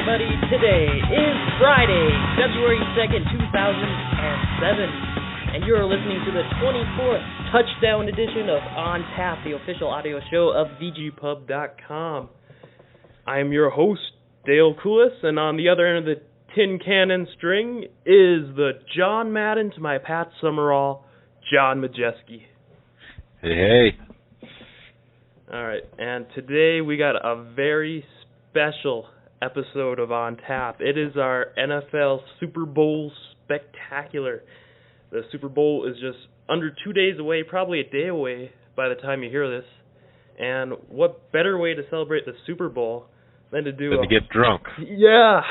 everybody. Today is Friday, February 2nd, 2007, and you're listening to the 24th touchdown edition of On Tap, the official audio show of VGPub.com. I am your host, Dale Coulis, and on the other end of the tin cannon string is the John Madden to my Pat Summerall, John Majeski. Hey. Alright, and today we got a very special episode of On Tap. It is our NFL Super Bowl Spectacular. The Super Bowl is just under 2 days away, probably a day away by the time you hear this. And what better way to celebrate the Super Bowl than to get drunk. Yeah!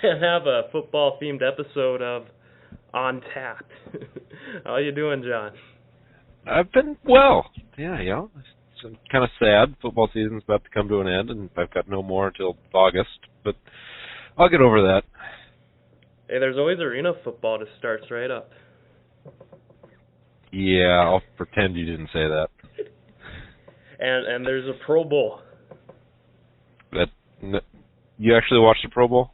And have a football-themed episode of On Tap. How you doing, John? I've been well. Yeah, it's kind of sad. Football season's about to come to an end, and I've got no more until August, but I'll get over that. Hey, there's always arena football that starts right up. Yeah, I'll pretend you didn't say that. And there's a Pro Bowl. You actually watched the Pro Bowl?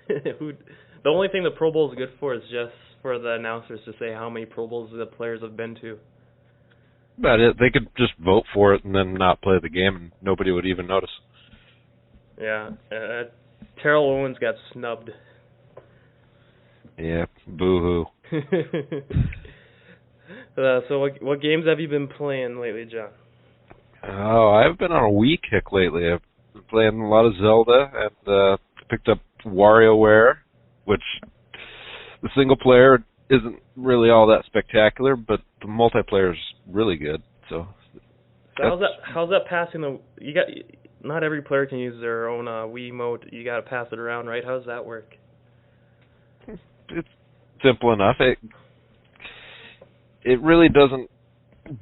The only thing the Pro Bowl is good for is just for the announcers to say how many Pro Bowls the players have been to. But they could just vote for it and then not play the game, and nobody would even notice. Yeah, Terrell Owens got snubbed. Yeah, boo-hoo. So what games have you been playing lately, John? Oh, I've been on a wee kick lately. I've been playing a lot of Zelda, and picked up WarioWare, which the single player isn't really all that spectacular, but the multiplayer is really good. So how's that passing the? Not every player can use their own Wii mode. You got to pass it around, right? How does that work? It's simple enough. It really doesn't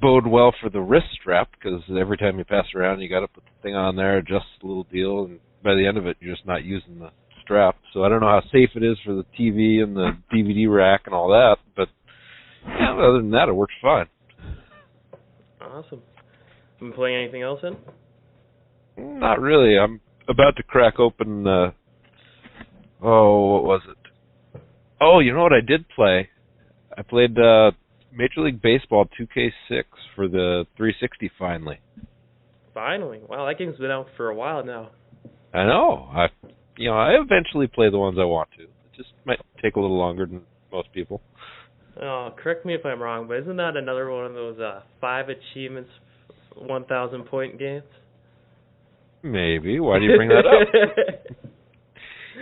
bode well for the wrist strap, because every time you pass around, you got to put the thing on there, adjust the little deal, and by the end of it, you're just not using the strap. So I don't know how safe it is for the TV and the DVD rack and all that, but yeah, other than that, it works fine. Awesome. Been playing anything else in? Not really. I'm about to crack open what was it? Oh, you know what I did play? I played Major League Baseball 2K6 for the 360 finally. Finally? Wow, that game's been out for a while now. I know. I eventually play the ones I want to. It just might take a little longer than most people. Oh, correct me if I'm wrong, but isn't that another one of those 5 achievements, 1,000 point games? Maybe. Why do you bring that up?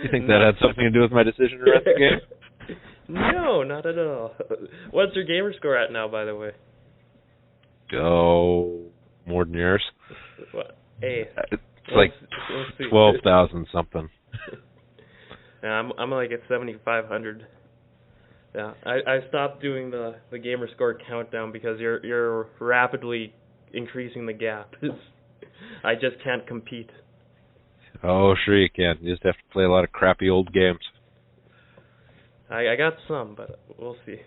You think that had something to do with my decision to rent the game? No, not at all. What's your gamer score at now, by the way? Oh, more than yours. What? Hey. It's like 12,000 something. Yeah, I'm like at 7,500. Yeah, I stopped doing the gamer score countdown because you're rapidly increasing the gap. I just can't compete. Oh, sure you can. You just have to play a lot of crappy old games. I got some, but we'll see.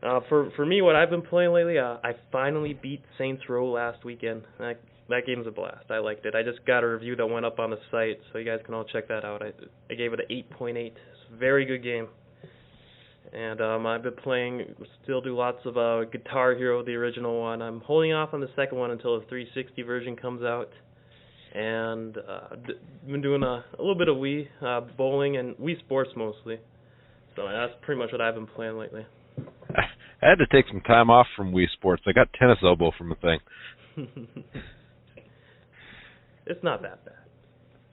For me, what I've been playing lately, I finally beat Saints Row last weekend. That game's a blast. I liked it. I just got a review that went up on the site, so you guys can all check that out. I gave it an 8.8. It's a very good game. And I've been playing, still do lots of Guitar Hero, the original one. I'm holding off on the second one until the 360 version comes out. And been doing a little bit of Wii, bowling, and Wii Sports mostly. So that's pretty much what I've been playing lately. I had to take some time off from Wii Sports. I got tennis elbow from the thing. It's not that bad.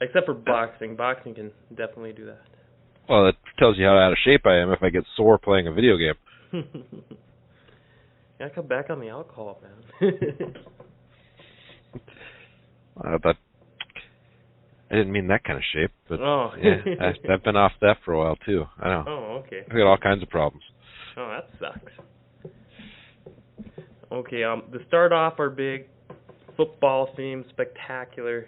Except for boxing. Boxing can definitely do that. Well, that tells you how out of shape I am if I get sore playing a video game. Yeah, come back on the alcohol, man. I didn't mean that kind of shape, but yeah, I've been off that for a while too. I know. Oh, okay. I've got all kinds of problems. Oh, that sucks. Okay, to start off our big football-themed spectacular,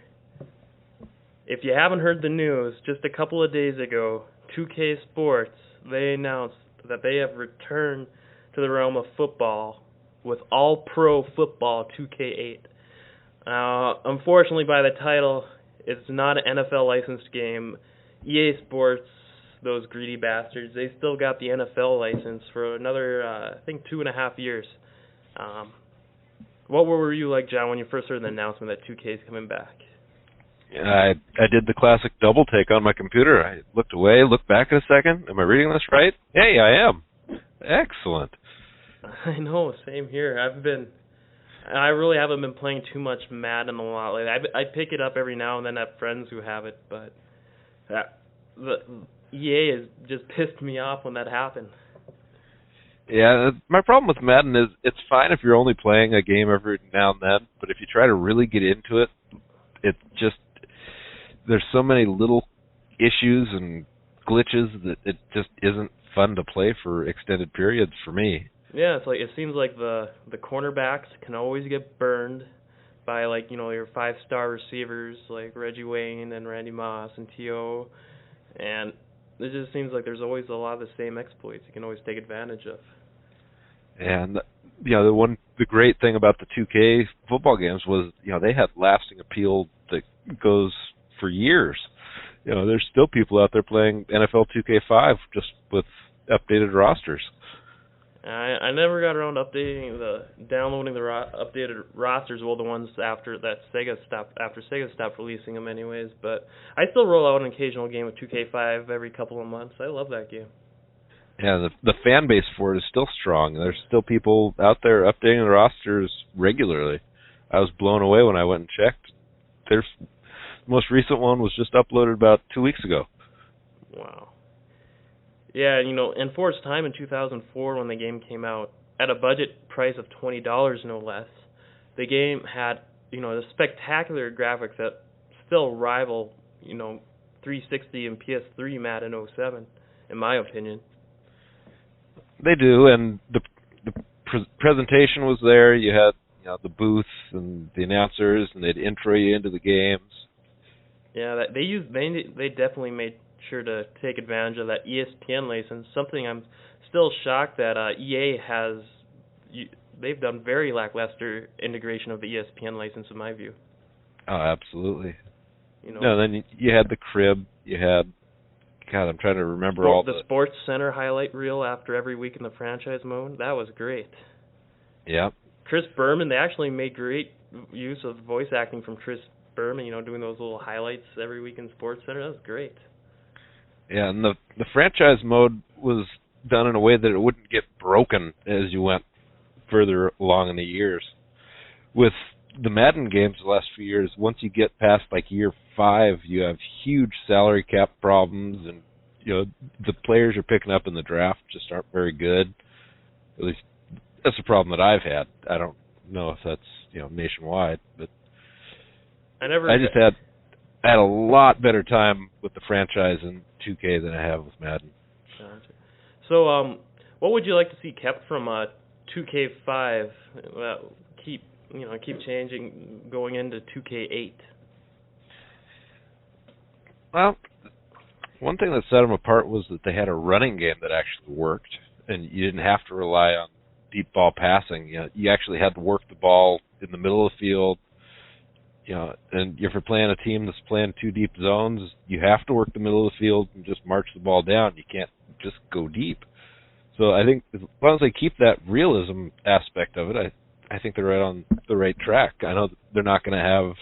if you haven't heard the news, just a couple of days ago, 2K Sports, they announced that they have returned to the realm of football with All-Pro Football 2K8. Unfortunately, by the title, it's not an NFL licensed game. EA Sports, those greedy bastards, they still got the NFL license for another, I think, 2.5 years. What were you like, John, when you first heard the announcement that 2K is coming back? I did the classic double take on my computer. I looked away, looked back a second. Am I reading this right? Hey, I am. Excellent. I know, same here. I really haven't been playing too much Madden a lot lately. I pick it up every now and then. I have friends who have it, but the EA has just pissed me off when that happened. Yeah, my problem with Madden is it's fine if you're only playing a game every now and then, but if you try to really get into it, there's so many little issues and glitches that it just isn't fun to play for extended periods for me. Yeah, it seems like the cornerbacks can always get burned by your 5-star receivers like Reggie Wayne and Randy Moss and T.O. And it just seems like there's always a lot of the same exploits you can always take advantage of. And the great thing about the 2K football games was they had lasting appeal that goes for years. There's still people out there playing NFL 2K5 just with updated rosters. I never got around to downloading the updated rosters. Well, the ones after Sega stopped releasing them, anyways. But I still roll out an occasional game of 2K5 every couple of months. I love that game. Yeah, the fan base for it is still strong. There's still people out there updating the rosters regularly. I was blown away when I went and checked. The most recent one was just uploaded about 2 weeks ago. Wow. Yeah, and for its time in 2004 when the game came out, at a budget price of $20 no less, the game had, the spectacular graphics that still rival, 360 and PS3 Madden 07, in my opinion. They do, and the presentation was there. You had the booth and the announcers, and they'd intro you into the games. Yeah, they definitely made sure to take advantage of that ESPN license. Something I'm still shocked that EA has. They've done very lackluster integration of the ESPN license, in my view. Oh, absolutely. Then you had the crib. You had. God, I'm trying to remember the Sports Center highlight reel after every week in the franchise mode. That was great. Yep. Chris Berman, they actually made great use of voice acting from Chris Berman, doing those little highlights every week in Sports Center. That was great. Yeah, and the franchise mode was done in a way that it wouldn't get broken as you went further along in the years. With the Madden games the last few years, once you get past year 5, you have huge salary cap problems, and the players you're picking up in the draft just aren't very good. At least that's a problem that I've had. I don't know if that's nationwide, but I just had a lot better time with the franchise in 2K than I have with Madden. Gotcha. So, what would you like to see kept from 2K5? Keep changing going into 2K8. Well, one thing that set them apart was that they had a running game that actually worked, and you didn't have to rely on deep ball passing. You actually had to work the ball in the middle of the field. And if you're playing a team that's playing 2 deep zones, you have to work the middle of the field and just march the ball down. You can't just go deep. So I think as long as they keep that realism aspect of it, I think they're right on the right track. I know they're not going to have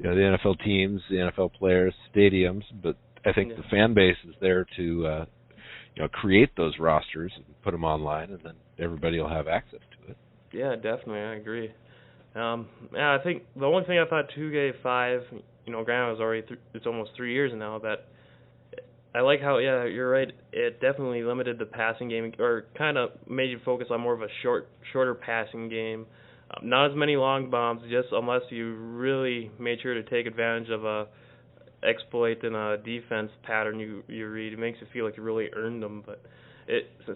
the NFL teams, the NFL players, stadiums, but I think the fan base is there to create those rosters and put them online, and then everybody will have access to it. Yeah, definitely, I agree. I think the only thing I thought 2K5, granted it's almost 3 years now, but I like how, you're right, it definitely limited the passing game, or kind of made you focus on more of a shorter passing game. Not as many long bombs, just unless you really made sure to take advantage of a exploit and a defense pattern you read. It makes you feel like you really earned them, but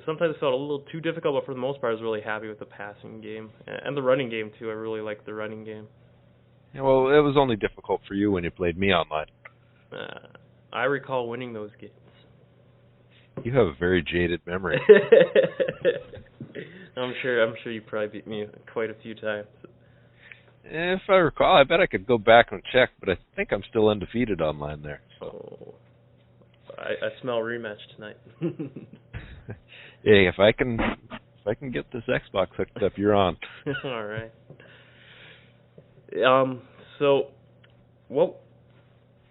sometimes it felt a little too difficult, but for the most part I was really happy with the passing game. And the running game, too. I really liked the running game. Yeah, well, it was only difficult for you when you played me online. I recall winning those games. You have a very jaded memory. I'm sure you probably beat me quite a few times. If I recall, I bet I could go back and check, but I think I'm still undefeated online there. So. Oh, I smell rematch tonight. Hey, if I can get this Xbox hooked up, you're on. All right. So, what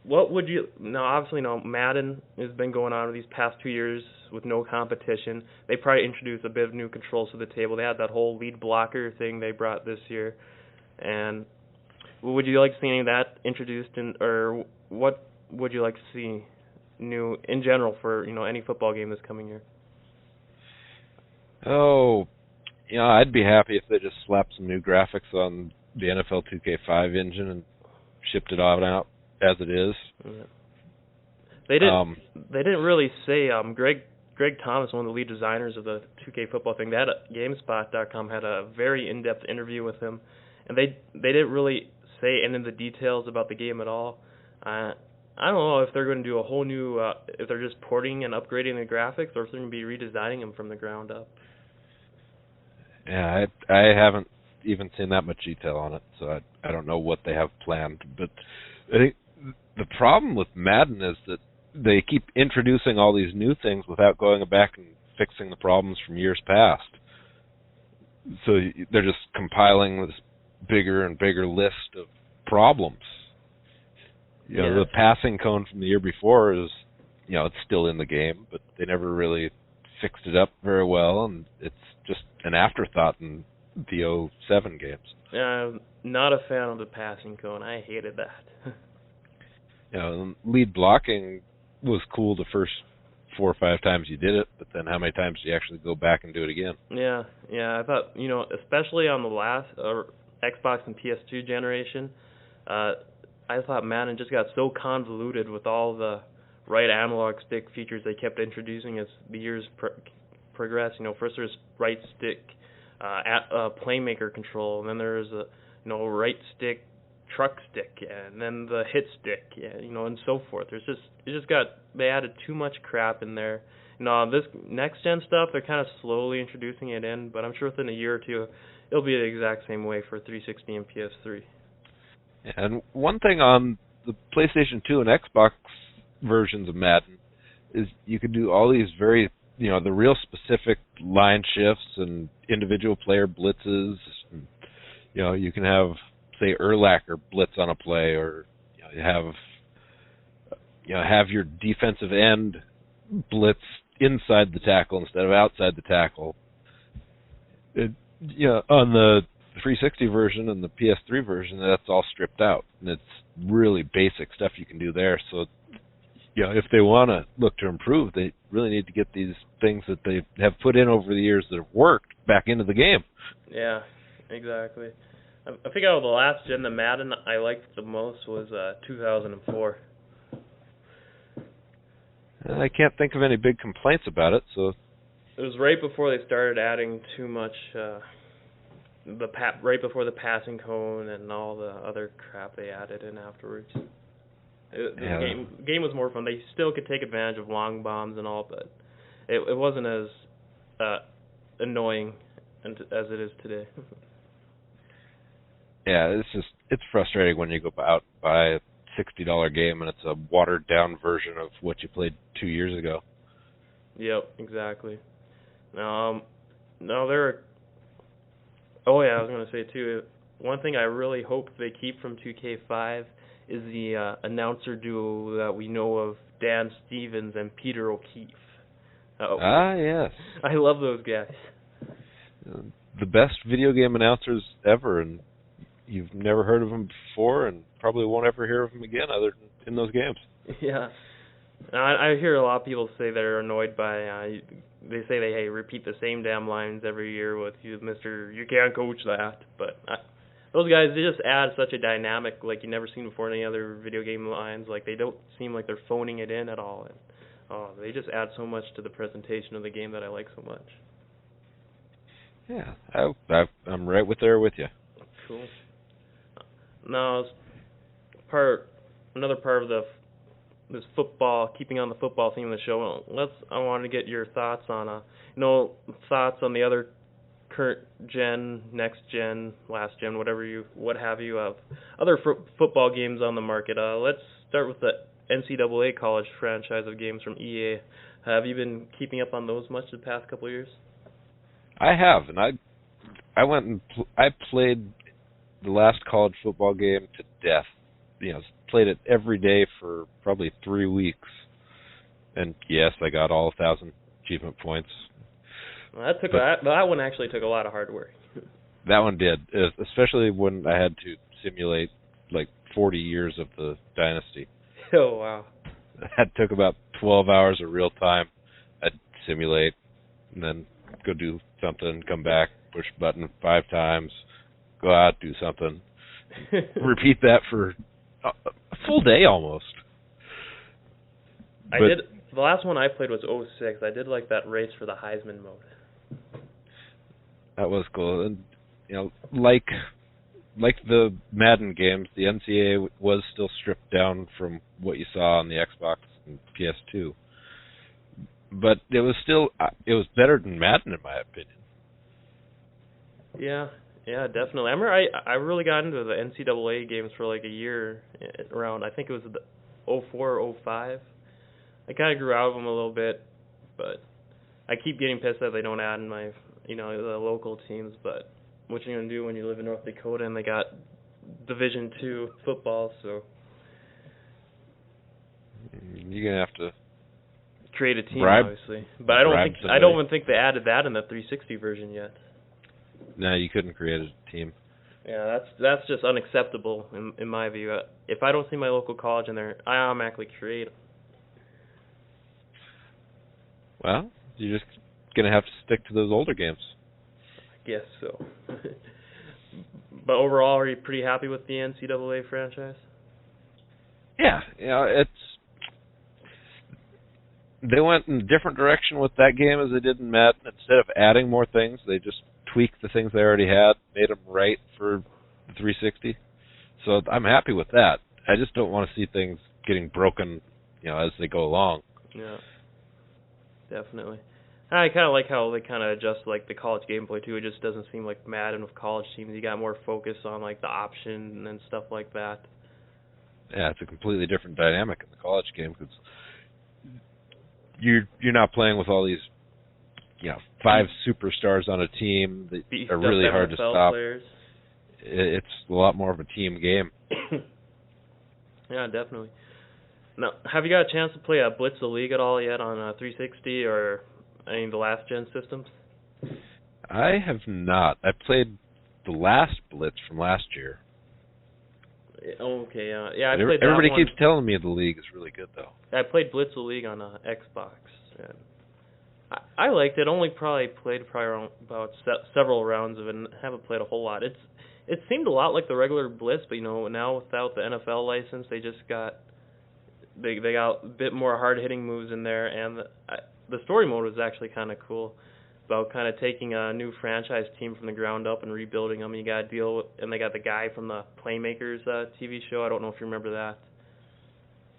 would you? Now, obviously, Madden has been going on these past 2 years with no competition. They probably introduced a bit of new controls to the table. They had that whole lead blocker thing they brought this year. And would you like to see any of that introduced or what would you like to see new in general for any football game this coming year? Oh, I'd be happy if they just slapped some new graphics on the NFL 2K5 engine and shipped it out as it is. Yeah. They didn't really say. Greg Thomas, one of the lead designers of the 2K football thing, GameSpot.com had a very in-depth interview with him. And they didn't really say any of the details about the game at all. I don't know if they're going to do a whole new, if they're just porting and upgrading the graphics, or if they're going to be redesigning them from the ground up. Yeah, I haven't even seen that much detail on it, so I don't know what they have planned. But I think the problem with Madden is that they keep introducing all these new things without going back and fixing the problems from years past. So they're just compiling this bigger and bigger list of problems. The passing cone from the year before is, it's still in the game, but they never really fixed it up very well, and it's just an afterthought in the 07 games. Yeah, I'm not a fan of the passing cone. I hated that. Lead blocking was cool the first 4 or 5 times you did it, but then how many times do you actually go back and do it again? Yeah, I thought, especially on the last Xbox and PS2 generation, I thought Madden just got so convoluted with all the right analog stick features they kept introducing as the years progressed. First there's right stick playmaker control, and then there's a right stick truck stick, and then the hit stick, and so forth. They added too much crap in there. This next gen stuff, they're kind of slowly introducing it in, but I'm sure within a year or two it'll be the exact same way for 360 and PS3. And one thing on the PlayStation 2 and Xbox versions of Madden is you could do all these very, the real specific line shifts and individual player blitzes. And, you can have, say, Urlacher blitz on a play, or you have your defensive end blitz inside the tackle instead of outside the tackle. On the 360 version and the PS3 version, that's all stripped out, and it's really basic stuff you can do there. So, if they want to look to improve, they really need to get these things that they have put in over the years that have worked back into the game. Yeah, exactly. I think out of the last gen, the Madden I liked the most was 2004. I can't think of any big complaints about it, so... It was right before they started adding too much, right before the passing cone and all the other crap they added in afterwards. The game was more fun. They still could take advantage of long bombs and all, but it wasn't as annoying as it is today. Yeah, it's frustrating when you go out and buy a $60 game and it's a watered down version of what you played 2 years ago. Yep, exactly. I was going to say too, one thing I really hope they keep from 2K5 is the announcer duo that we know of, Dan Stevens and Peter O'Keefe. Yes. I love those guys. The best video game announcers ever, and you've never heard of them before and probably won't ever hear of them again other than in those games. Yeah. I hear a lot of people say they're annoyed by, they say they repeat the same damn lines every year with you, Mr. You can't coach that. But those guys, they just add such a dynamic like you've never seen before in any other video game lines. Like, they don't seem like they're phoning it in at all. And they just add so much to the presentation of the game that I like so much. Yeah, I'm right there with you. Cool. Now, another part of this football, keeping on the football theme of the show, I want to get your thoughts on the other current gen, next gen, last gen, what have you, of other football games on the market. Let's start with the NCAA college franchise of games from EA. Have you been keeping up on those much the past couple of years? I have, and I went and I played the last college football game to death. Played it every day for probably 3 weeks. And yes, I got all 1,000 achievement points. Well, that one actually took a lot of hard work. That one did, especially when I had to simulate like 40 years of the dynasty. Oh, wow. That took about 12 hours of real time. I'd simulate and then go do something, come back, push a button 5 times, go out, do something. Repeat that for a full day almost. The last one I played was 06. I did like that race for the Heisman mode. That was cool. And like the Madden games, the NCAA was still stripped down from what you saw on the Xbox and PS2. But it was better than Madden in my opinion. Yeah, definitely. I remember I really got into the NCAA games for like a year around, I think it was the 04 or 05. I kind of grew out of them a little bit, but I keep getting pissed that they don't add in my, the local teams. But what you gonna do when you live in North Dakota and they got Division II football? So you're gonna have to create a team, obviously. But I don't even think they added that in the 360 version yet. No, you couldn't create a team. Yeah, that's just unacceptable in my view. If I don't see my local college in there, I automatically create them. Well, you're just going to have to stick to those older games. I guess so. But overall, are you pretty happy with the NCAA franchise? Yeah, they went in a different direction with that game as they did in Madden. Instead of adding more things, they just tweaked the things they already had, made them right for the 360. So I'm happy with that. I just don't want to see things getting broken, as they go along. Yeah. Definitely. I kind of like how they kind of adjust like the college gameplay too. It just doesn't seem like Madden with college teams. You got more focus on like the option and stuff like that. Yeah, it's a completely different dynamic in the college game because you're not playing with all these 5 superstars on a team that are really hard to stop. Players. It's a lot more of a team game. Yeah, definitely. Now, have you got a chance to play Blitz the League at all yet on 360 or any of the last gen systems? I have not. I played the last Blitz from last year. Okay, yeah. I played Everybody that one. keeps telling me the league is really good though. I played Blitz the League on Xbox, and I liked it. Only probably played about several rounds of it, and haven't played a whole lot. It seemed a lot like the regular Blitz, but now without the NFL license, they just got. They got a bit more hard-hitting moves in there, and the story mode was actually kind of cool about kind of taking a new franchise team from the ground up and rebuilding them. You got to deal with, and they got the guy from the Playmakers TV show. I don't know if you remember that.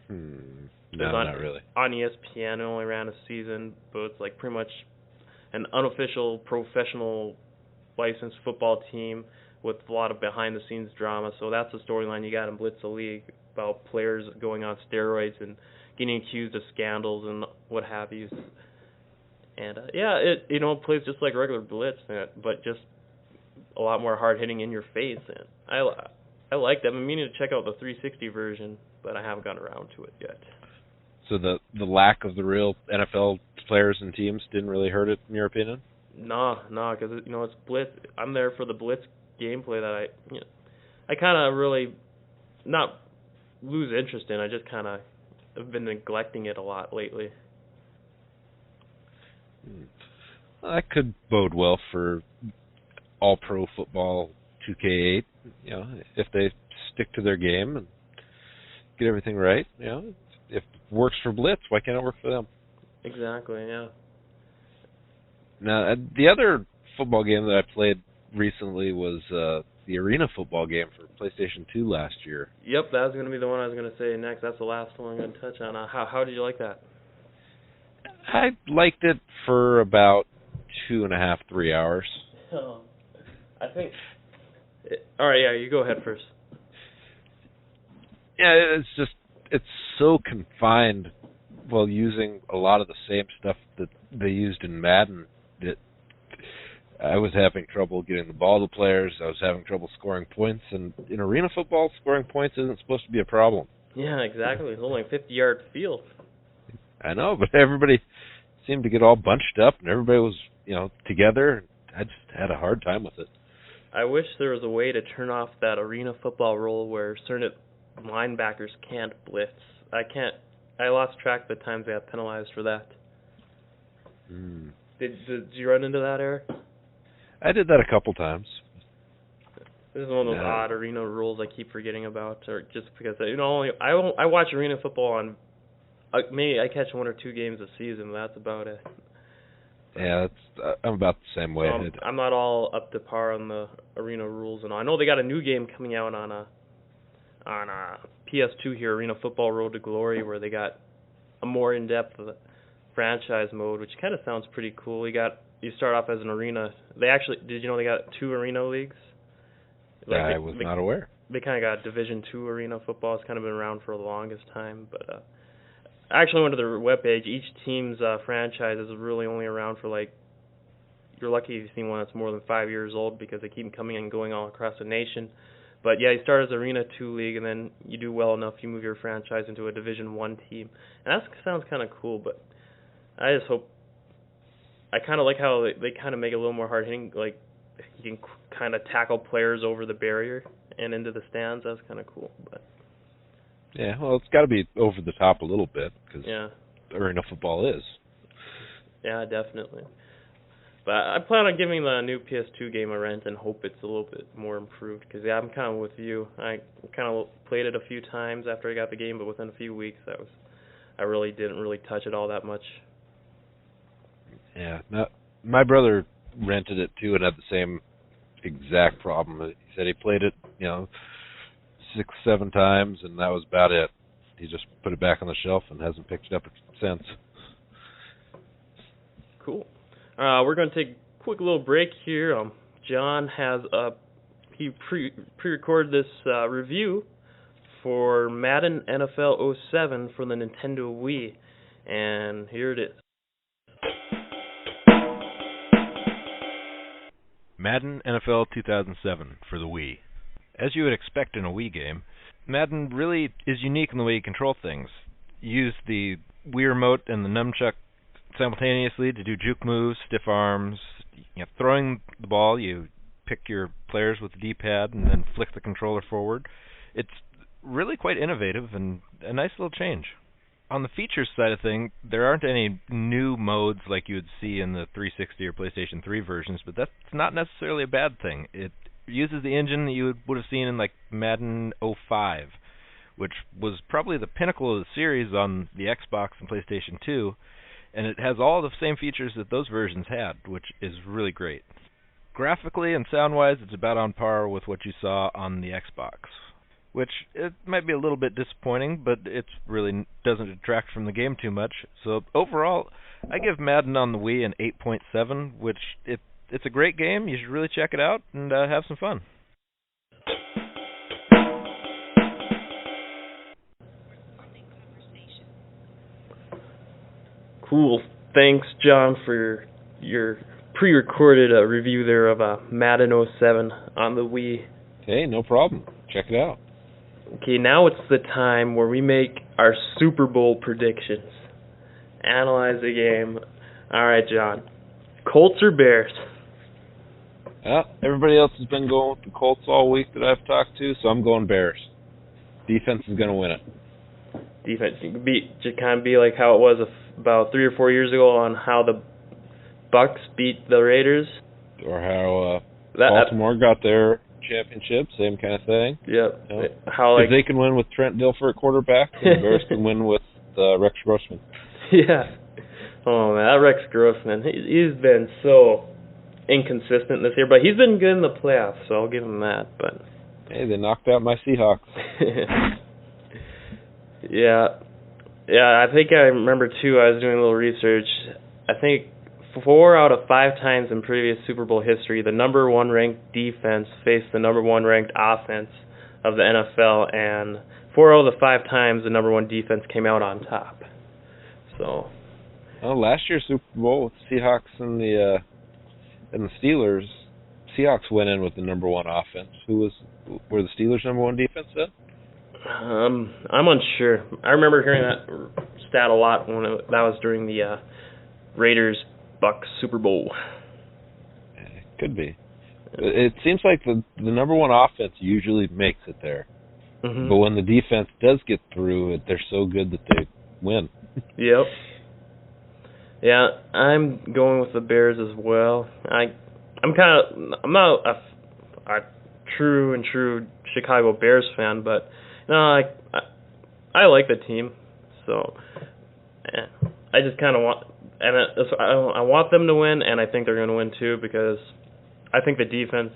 No, not really. On ESPN, it only ran a season, but it's like pretty much an unofficial professional licensed football team with a lot of behind-the-scenes drama. So that's the storyline you got in Blitz the League, about players going on steroids and getting accused of scandals and what have you. And it plays just like regular Blitz, but just a lot more hard hitting in your face. And I like that. I'm meaning to check out the 360 version, but I haven't gotten around to it yet. So the lack of the real NFL players and teams didn't really hurt it, in your opinion? No, because it's Blitz. I'm there for the Blitz gameplay that I kind of really not lose interest in. I just kind of have been neglecting it a lot lately. That could bode well for all-pro football 2K8. If they stick to their game and get everything right. If it works for Blitz, why can't it work for them? Exactly. Yeah. Now, the other football game that I played recently was the Arena football game for PlayStation 2 last year. Yep, that was going to be the one I was going to say next. That's the last one I'm going to touch on. How did you like that? I liked it for about 2.5, 3 hours. I think. All right, yeah, you go ahead first. Yeah, it's so confined while using a lot of the same stuff that they used in Madden that I was having trouble getting the ball to players. I was having trouble scoring points, and in arena football, scoring points isn't supposed to be a problem. Yeah, exactly. It's only a 50-yard field. I know, but everybody seemed to get all bunched up, and everybody was, together. I just had a hard time with it. I wish there was a way to turn off that arena football rule where certain linebackers can't blitz. I lost track of the times they got penalized for that. Did you run into that, Eric? I did that a couple times. This is one of those odd arena rules I keep forgetting about, or just because I watch arena football on maybe I catch 1 or 2 games a season. That's about it. Yeah, I'm about the same way. I'm not all up to par on the arena rules and all. I know they got a new game coming out on PS2 here, Arena Football Road to Glory, where they got a more in-depth franchise mode, which kind of sounds pretty cool. You start off as an arena. Did you know they got 2 arena leagues? I was not aware. They kind of got Division II arena football. It's kind of been around for the longest time, but I actually went to their webpage. Each team's franchise is really only around for you're lucky if you've seen one that's more than 5 years old because they keep coming and going all across the nation. But yeah, you start as Arena 2 league, and then you do well enough, you move your franchise into a Division 1 team. And that sounds kind of cool, but I just hope, I kind of like how they kind of make it a little more hard-hitting, like you can kind of tackle players over the barrier and into the stands. That's kind of cool. But yeah, well, it's got to be over the top a little bit because arena football is. Yeah, definitely. But I plan on giving the new PS2 game a rent and hope it's a little bit more improved because I'm kind of with you. I kind of played it a few times after I got the game, but within a few weeks I really didn't touch it all that much. Yeah, my brother rented it too and had the same exact problem. He said he played it, 6-7 times and that was about it. He just put it back on the shelf and hasn't picked it up since. Cool. We're going to take a quick little break here. John has he pre-recorded this review for Madden NFL 07 for the Nintendo Wii, and here it is. Madden NFL 2007 for the Wii. As you would expect in a Wii game, Madden really is unique in the way you control things. You use the Wii remote and the nunchuck simultaneously to do juke moves, stiff arms. Throwing the ball, you pick your players with the D-pad and then flick the controller forward. It's really quite innovative and a nice little change. On the features side of things, there aren't any new modes like you would see in the 360 or PlayStation 3 versions, but that's not necessarily a bad thing. It uses the engine that you would have seen in like Madden 05, which was probably the pinnacle of the series on the Xbox and PlayStation 2, and it has all the same features that those versions had, which is really great. Graphically and sound-wise, it's about on par with what you saw on the Xbox, which it might be a little bit disappointing, but it really doesn't detract from the game too much. So overall, I give Madden on the Wii an 8.7, which it's a great game. You should really check it out and have some fun. Cool. Thanks, John, for your pre-recorded review there of Madden 07 on the Wii. Okay, no problem. Check it out. Okay, now it's the time where we make our Super Bowl predictions. Analyze the game. All right, John. Colts or Bears? Everybody else has been going with the Colts all week that I've talked to, so I'm going Bears. Defense is going to win it. Defense just kind of be like how it was about 3 or 4 years ago on how the Bucks beat the Raiders. Or how Baltimore got their championship, same kind of thing. Yep. You know, if they can win with Trent Dilfer at quarterback, the Bears can win with Rex Grossman. Yeah. Oh, man, that Rex Grossman, he's been so inconsistent this year, but he's been good in the playoffs, so I'll give him that. But hey, they knocked out my Seahawks. Yeah, I think I remember, too, I was doing a little research. I think 4 out of 5 times in previous Super Bowl history, the number 1 ranked defense faced the number 1 ranked offense of the NFL, and 4 out of the 5 times the number 1 defense came out on top. So, well, last year's Super Bowl with the Seahawks and the Steelers, Seahawks went in with the number 1 offense. Were the Steelers number 1 defense then? I'm unsure. I remember hearing that stat a lot when that was during the Raiders-Bucks Super Bowl. It could be. It seems like the number 1 offense usually makes it there. Mm-hmm. But when the defense does get through, they're so good that they win. Yep. Yeah, I'm going with the Bears as well. I'm not a true Chicago Bears fan, but no, I like the team. So I just kind of want, and I want them to win, and I think they're going to win too, because I think the defense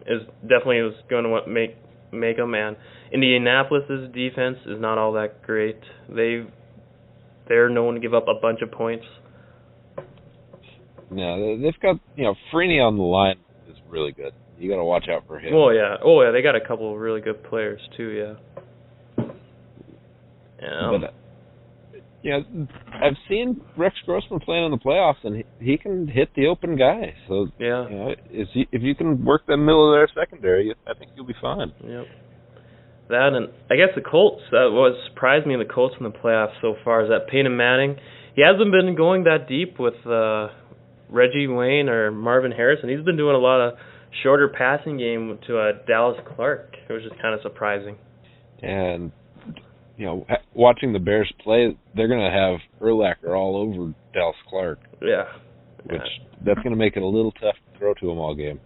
is definitely going to make them. And Indianapolis's defense is not all that great. They're known to give up a bunch of points. Yeah, they've got, Freeney on the line is really good. You got to watch out for him. Oh yeah, they got a couple of really good players too. Yeah. But I've seen Rex Grossman playing in the playoffs, and he can hit the open guy. So yeah, if you can work the middle of their secondary, I think you'll be fine. Yep. That, and I guess the Colts. What surprised me in the Colts in the playoffs so far is that Peyton Manning. He hasn't been going that deep with Reggie Wayne or Marvin Harrison. He's been doing a lot of shorter passing game to Dallas Clark, which is kind of surprising. And watching the Bears play, they're going to have Urlacher all over Dallas Clark. Yeah. That's going to make it a little tough to throw to him all game.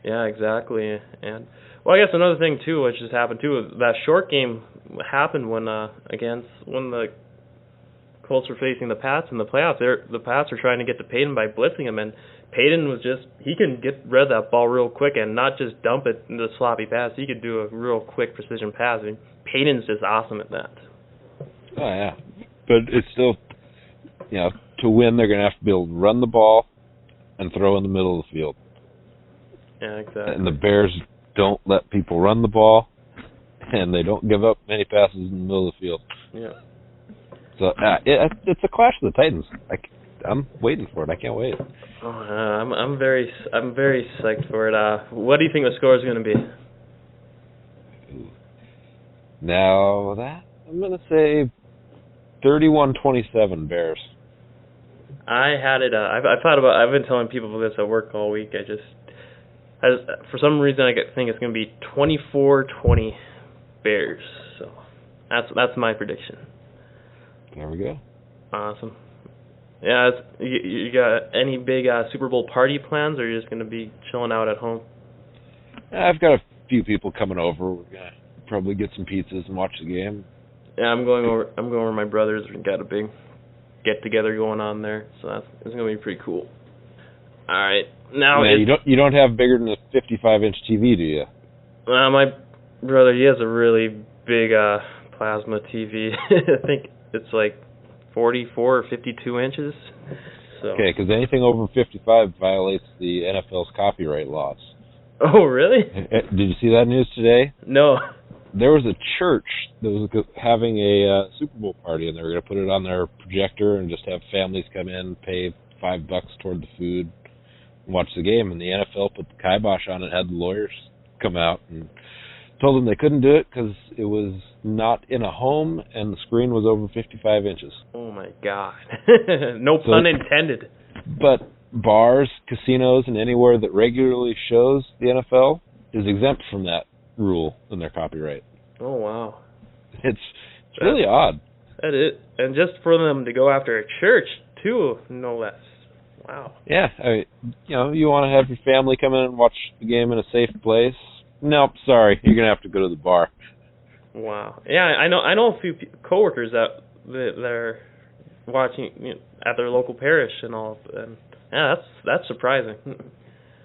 Yeah, exactly. And well, I guess another thing too, which has happened too, that short game happened when the Colts were facing the Pats in the playoffs. The Pats were trying to get to Peyton by blitzing him, and Peyton he can get rid of that ball real quick and not just dump it into the sloppy pass. He could do a real quick precision pass. I mean, Peyton's just awesome at that. Oh yeah, but it's still, to win they're going to have to be able to run the ball and throw in the middle of the field. Yeah, exactly. And the Bears don't let people run the ball, and they don't give up many passes in the middle of the field. Yeah. So it's a clash of the Titans. I'm waiting for it. I can't wait. Oh, I'm very psyched for it. What do you think the score is going to be? Now I'm going to say 31-27 Bears. I had it. I've been telling people this at work all week. For some reason I think it's going to be 24-20 Bears. So that's my prediction. There we go. Awesome. Yeah, you got any big Super Bowl party plans, or are you just going to be chilling out at home? I've got a few people coming over. We're going to probably get some pizzas and watch the game. Yeah, I'm going over to my brother's. We've got a big get-together going on there, so it's going to be pretty cool. All right. Now you don't have bigger than a 55-inch TV, do you? My brother, he has a really big plasma TV. I think it's like 44 or 52 inches. So. Okay, because anything over 55 violates the NFL's copyright laws. Oh, really? Did you see that news today? No. There was a church that was having a Super Bowl party, and they were going to put it on their projector and just have families come in, pay $5 toward the food, and watch the game. And the NFL put the kibosh on it, had the lawyers come out and told them they couldn't do it because it was not in a home and the screen was over 55 inches. Oh, my God. No pun intended. But bars, casinos, and anywhere that regularly shows the NFL is exempt from that rule in their copyright. Oh, wow. It's really odd. That is. And just for them to go after a church, too, no less. Wow. Yeah. You want to have your family come in and watch the game in a safe place? Nope, sorry. You're going to have to go to the bar. Wow. Yeah, I know a few coworkers that are watching at their local parish and all. And yeah, that's surprising.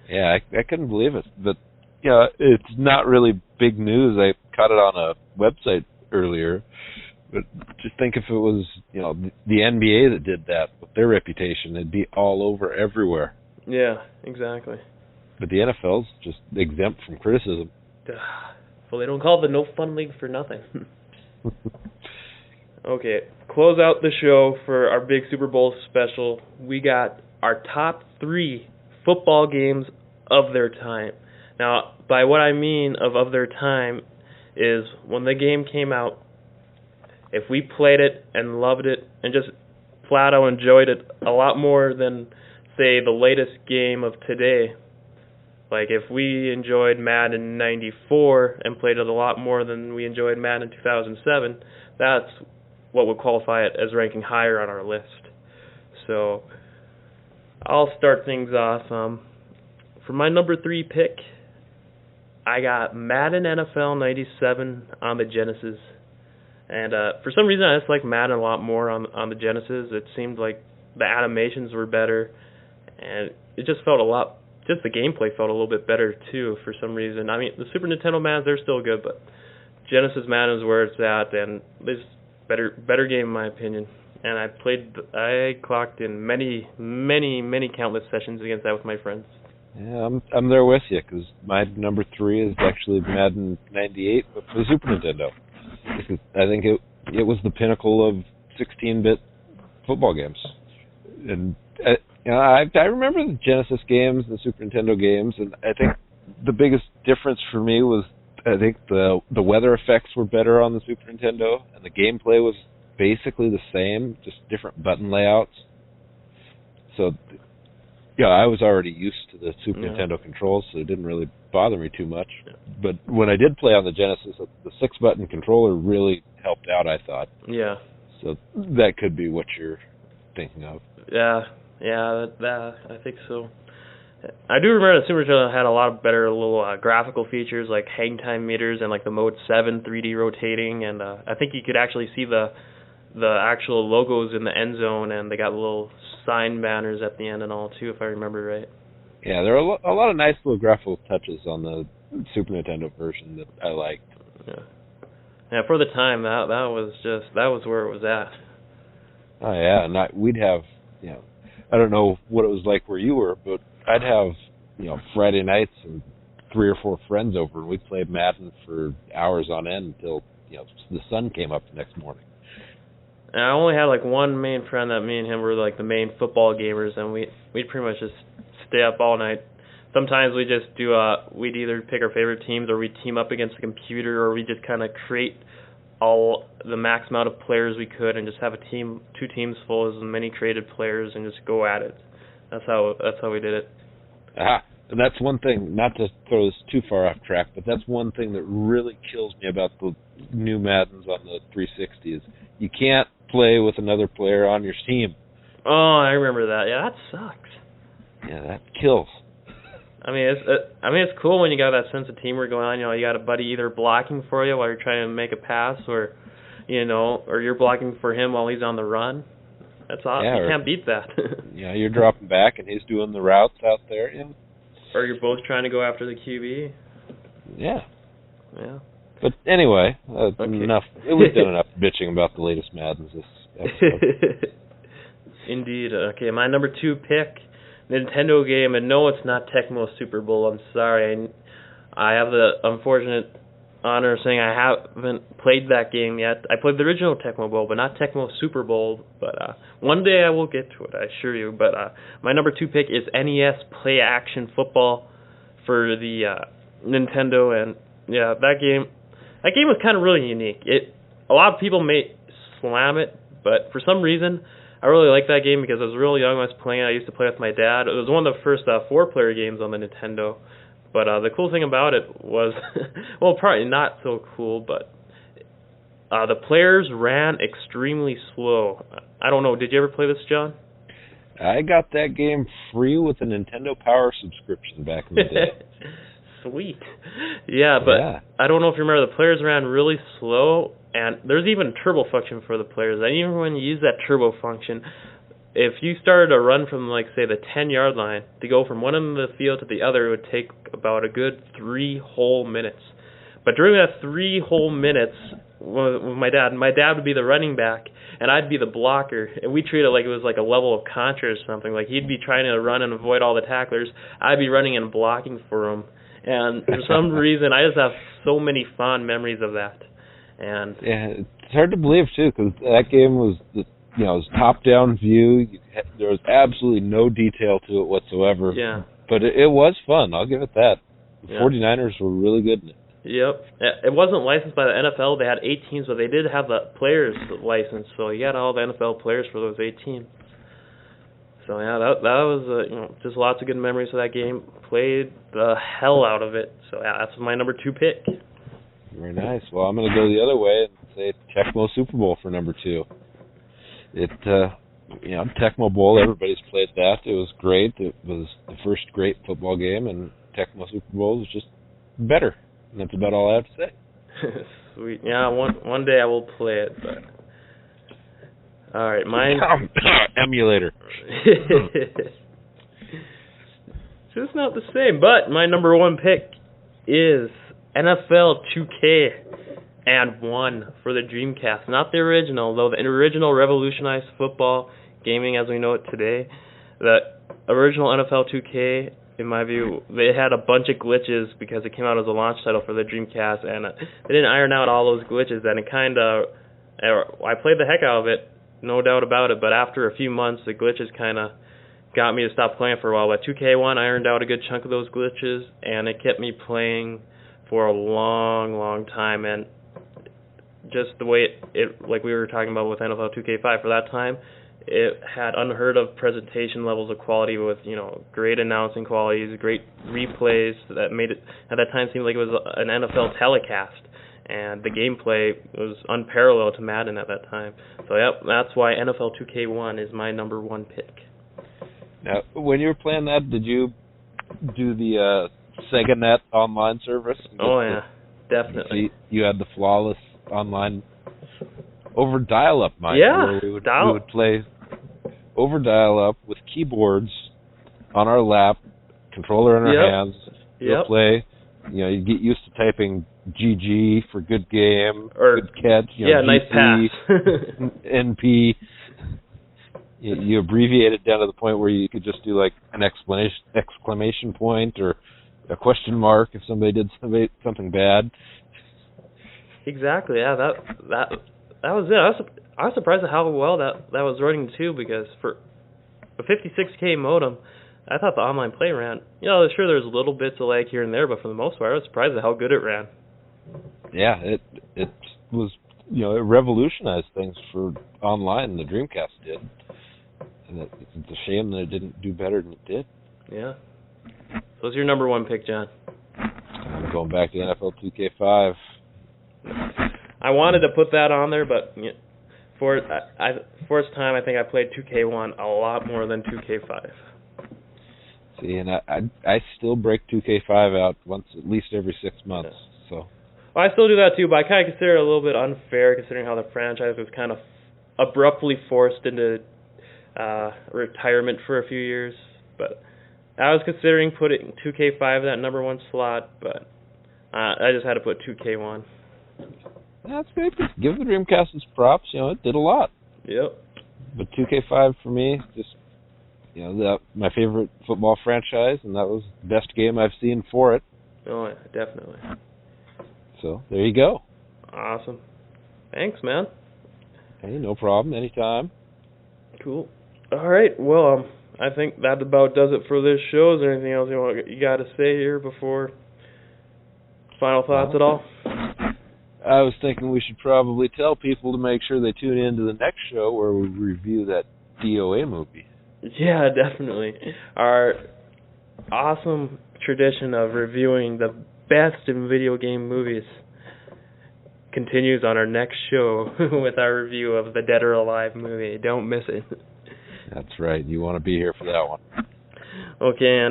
Yeah, I couldn't believe it. But it's not really big news. I caught it on a website earlier. But just think if it was, the NBA that did that with their reputation, it'd be all over everywhere. Yeah, exactly. But the NFL's just exempt from criticism. Well, they don't call it the No Fun League for nothing. Okay, close out the show for our big Super Bowl special. We got our top 3 football games of their time. Now, by what I mean of their time is when the game came out, if we played it and loved it and just flat out enjoyed it a lot more than, say, the latest game of today. Like, if we enjoyed Madden 94 and played it a lot more than we enjoyed Madden 2007, that's what would qualify it as ranking higher on our list. So, I'll start things off. For my number 3 pick, I got Madden NFL 97 on the Genesis. And for some reason, I just like Madden a lot more on the Genesis. It seemed like the animations were better, and it just felt the gameplay felt a little bit better too for some reason. I mean, the Super Nintendo Maddens, they're still good, but Genesis Madden is where it's at, and it's better game in my opinion. And I clocked in many countless sessions against that with my friends. Yeah, I'm there with you, because my number 3 is actually Madden 98, but for the Super Nintendo. I think it was the pinnacle of 16-bit football games. And I remember the Genesis games, the Super Nintendo games, and I think the biggest difference for me was I think the weather effects were better on the Super Nintendo, and the gameplay was basically the same, just different button layouts. So, I was already used to the Super Nintendo controls, so it didn't really bother me too much. But when I did play on the Genesis, the 6-button controller really helped out, I thought. Yeah. So that could be what you're thinking of. Yeah, I think so. I do remember the Super Nintendo had a lot of better little graphical features like hang time meters and like the Mode 7 3D rotating, and I think you could actually see the actual logos in the end zone, and they got little sign banners at the end and all too, if I remember right. Yeah, there are a lot of nice little graphical touches on the Super Nintendo version that I liked. Yeah, for the time that was where it was at. Oh yeah, and we'd have I don't know what it was like where you were, but I'd have Friday nights and 3 or 4 friends over, and we'd play Madden for hours on end until the sun came up the next morning. And I only had like one main friend that me and him were like the main football gamers, and we'd pretty much just stay up all night. Sometimes we just we'd either pick our favorite teams, or we'd team up against the computer, or we'd just kind of create the max amount of players we could and just have 2 teams full of as many created players and just go at it. That's how we did it. And that's one thing, not to throw this too far off track, but that's one thing that really kills me about the new Maddens on the 360 is you can't play with another player on your team. Oh, I remember that. Yeah, that sucks. Yeah, that kills. I mean, it's cool when you got that sense of teamwork going on. You got a buddy either blocking for you while you're trying to make a pass, or or you're blocking for him while he's on the run. That's awesome. Yeah, you can't beat that. You're dropping back and he's doing the routes out there. Yeah. Or you're both trying to go after the QB. Yeah. Yeah. But anyway, enough. We've done enough bitching about the latest Maddens this episode. Indeed. Okay, my number 2 pick, Nintendo game, and no, it's not Tecmo Super Bowl. I'm sorry. I have the unfortunate honor of saying I haven't played that game yet. I played the original Tecmo Bowl, but not Tecmo Super Bowl. But one day I will get to it, I assure you. But my number 2 pick is NES Play Action Football for the Nintendo, and yeah, that game was kind of really unique. A lot of people may slam it, but for some reason I really like that game because I was real young when I was playing it. I used to play with my dad. It was one of the first 4-player games on the Nintendo. But the cool thing about it was, well, probably not so cool, but the players ran extremely slow. I don't know, did you ever play this, John? I got that game free with a Nintendo Power subscription back in the day. Sweet. Yeah, but I don't know if you remember, the players ran really slow, and there's even a turbo function for the players. And even when you use that turbo function, if you started a run from, like, say, the 10-yard line, to go from one end of the field to the other, it would take about a good 3 whole minutes. But during that 3 whole minutes, with my dad. My dad would be the running back, and I'd be the blocker. And we treat it like it was like a level of contra or something. Like he'd be trying to run and avoid all the tacklers. I'd be running and blocking for him. And for some reason, I just have so many fond memories of that. And yeah, it's hard to believe too, because that game was, it was top-down view. There was absolutely no detail to it whatsoever. Yeah. But it was fun. I'll give it that. The Yeah. 49ers were really good in it. Yep. It wasn't licensed by the NFL. They had 8 teams, but they did have the players licensed. So you got all the NFL players for those 8 teams. So yeah, that was just lots of good memories of that game. Played the hell out of it. So yeah, that's my number 2 pick. Very nice. Well, I'm going to go the other way and say Tecmo Super Bowl for number 2. Tecmo Bowl, everybody's played that. It was great. It was the first great football game, and Tecmo Super Bowl was just better. And that's about all I have to say. Sweet. Yeah, one day I will play it, but all right, mine. Emulator. Just not the same. But my number 1 pick is NFL 2K1 for the Dreamcast. Not the original, though. The original revolutionized football gaming as we know it today. The original NFL 2K, in my view, they had a bunch of glitches because it came out as a launch title for the Dreamcast, and they didn't iron out all those glitches, and it kind of, I played the heck out of it, no doubt about it, but after a few months, the glitches kind of got me to stop playing for a while. But 2K1 ironed out a good chunk of those glitches, and it kept me playing for a long, long time, and just the way it like we were talking about with NFL 2K5 for that time, it had unheard of presentation levels of quality with, great announcing qualities, great replays that made it at that time seem like it was an NFL telecast, and the gameplay was unparalleled to Madden at that time. So yep, that's why NFL 2K1 is my number 1 pick. Now, when you were playing that, did you do the SegaNet online service? Oh yeah, definitely. You had the flawless online over dial-up, mind yeah, you. We would play over dial-up with keyboards on our lap, controller in our hands. You'll play. You get used to typing GG for good game, or good catch. GC, nice pass. NP. You abbreviate it down to the point where you could just do like an exclamation point or a question mark if somebody did something bad. Exactly. Yeah, that was it. I was surprised at how well that was running too, because for a 56K modem, I thought the online play ran. Sure there's little bits of lag here and there, but for the most part, I was surprised at how good it ran. Yeah, it was it revolutionized things for online. The Dreamcast did, and it's a shame that it didn't do better than it did. Yeah. So what's your number 1 pick, John? I'm going back to NFL 2K5. I wanted to put that on there, but for its time, I think I played 2K1 a lot more than 2K5. See, and I still break 2K5 out once, at least every 6 months. Yeah. So. Well, I still do that too, but I kind of consider it a little bit unfair considering how the franchise was kind of abruptly forced into retirement for a few years. But I was considering putting 2K5 in that number 1 slot, but I just had to put 2K1. That's good. Give the Dreamcast its props. It did a lot. Yep. But 2K5 for me, just my favorite football franchise, and that was the best game I've seen for it. Oh yeah, definitely. So there you go. Awesome. Thanks, man. Hey, no problem. Anytime. Cool. All right. Well, I think that about does it for this show. Is there anything else you got to say here before final thoughts at all? I was thinking we should probably tell people to make sure they tune in to the next show where we review that DOA movie. Yeah, definitely. Our awesome tradition of reviewing the best in video game movies continues on our next show with our review of the Dead or Alive movie. Don't miss it. That's right. You want to be here for that one. Okay,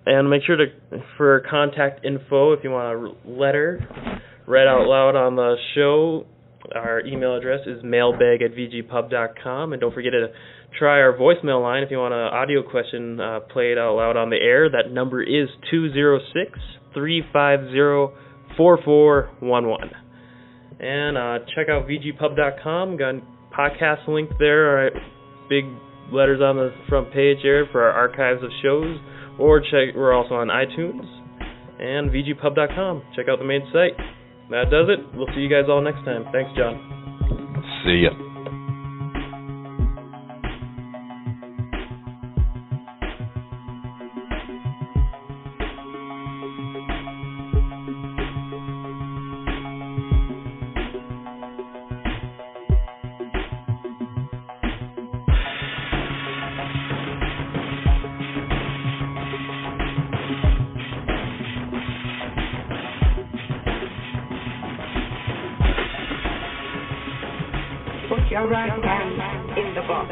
and make sure for contact info, if you want a letter read out loud on the show, our email address is mailbag@vgpub.com, and don't forget to try our voicemail line if you want an audio question played out loud on the air. That number is 206-350-4411. And check out vgpub.com. Got a podcast link there. All right, big letters on the front page here for our archives of shows. Or we're also on iTunes and vgpub.com. Check out the main site. That does it. We'll see you guys all next time. Thanks, John. See ya. Put your right hand in the box.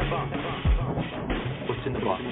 What's in the box?